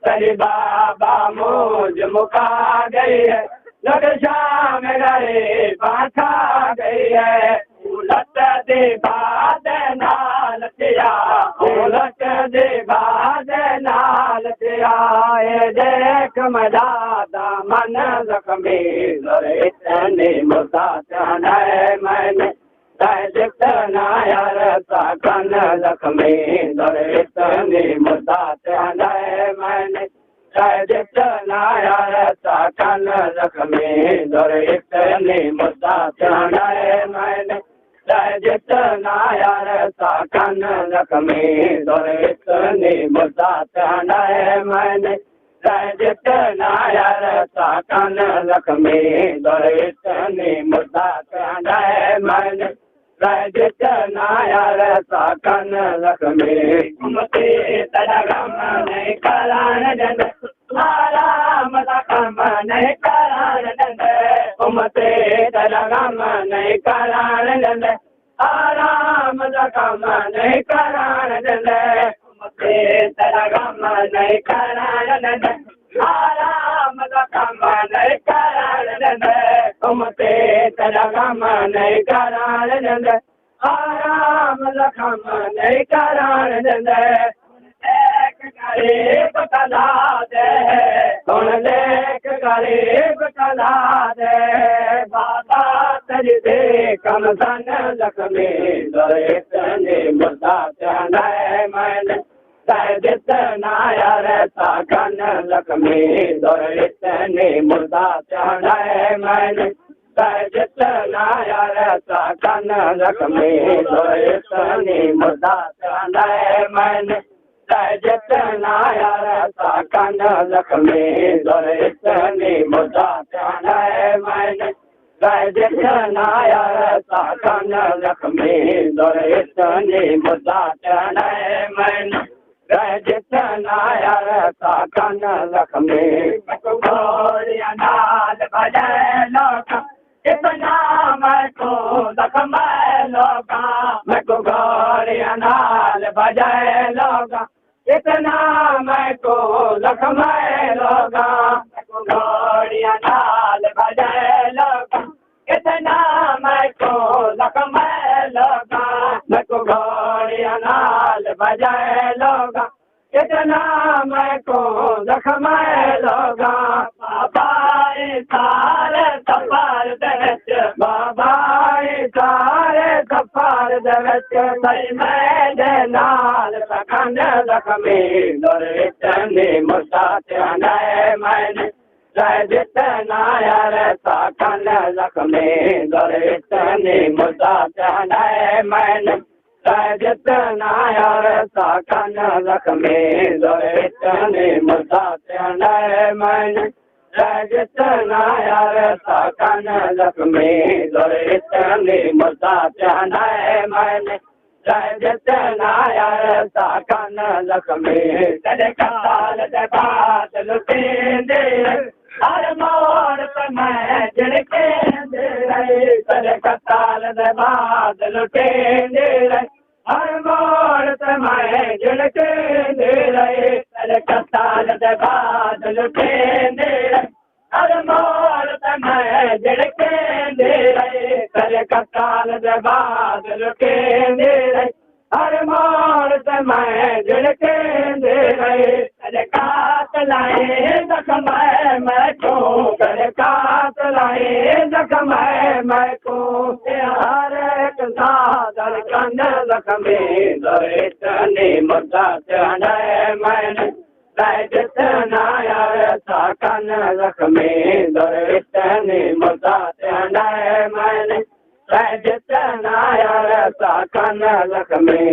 तेरी बाबा मौज मुका गई है लग शाम गए बाछा गई है उलट दे बाद नाल तेरा उलट दे बाद नाल तेरा देख मजा दामन जख्मी इतने मुद्दा चाहना है मैंने जितना यार साकन जख्मी इतने मुद्दा चाहना है मैंने जितना यार साकन जख्मी इतने मुद्दा चाहना है मैंने जितना यार साकन जख्मी इतने मुद्दा चाहना है मैंने जितना यार साकन जख्मी इतने मुद्दा चाहना है मैंने जितना यार साकन जख्मी उमते तेरा गम नहीं करान दे आराम दा कम नहीं करान दे उमते तेरा गम नहीं करान दे आराम दा कम नहीं करान दे उमते तेरा गम नहीं करान दे आराम दा कम नहीं करान दे उमते तेरा गम नहीं करान दे आराम दा कम नहीं करान दे एक गरीब कला दे सुन लेक गरीब कला दे बाबा तेरी दे कम सन जख्मी इतने मुद्दा चाहना है मैंने जितना यार साकन जख्मी इतने मुद्दा चाहना है मैंने जितना यार साकन जख्मी इतने मुद्दा चाहना है मैंने जितना यार साकन जख्मी इतने मुद्दा चाहना है मैंने जितना यार साकन जख्मी इतने मुद्दा चाहना है मैंने जितना यार साकन जख्मी घोड़िया नाल बजाए लोग इतना मैं को जख्म लोगा मैं को घोड़िया नाल बजाए लोग इतना मैं को जख्म लोगा मैं को घोड़िया नाल बजाए लोग इतना मैं को जख्म लोगा मैं को घोड़िया नाल बजाए लोगा इतना मैं को जख्म लोगा बाबा सारे सफर दरच बाबा सारे सफर दरच सही मेरे नाल सखन जख्मी इतने मुद्दा चाहना है मैंने जितना यार साकन जख्मी इतने मुद्दा चाहना है मैंने जितना यार साकन जख्मी इतने मुद्दा चाहना है मैंने जितना यार साकन जख्मी इतने मुद्दा चाहना है मैंने जितना यार साकन जख्मी तेरे काल दे बात लुटेंदे हर मोड़ पे मैं झिड़के दे रहे तेरे काल दे बात लुटेंदे हर मोड़ पे मैं झिड़के दे रहे तेरे काल दे बात लुटेंदे हर मोड़ पे मैं झिड़के दे रहे तेरे काल दे बात लुटेंदे हर मोड़ पे मैं झिड़के दे रहे तेरे कात लाए जख्म मैं को तेरे कात लाए जख्म मैं को हर एक सादर कन जख्मी इतने मुद्दा चाहना है मैंने जितना यार साकन जख्मी इतने मुद्दा चाहना है मैंने जितना यार साकन जख्मी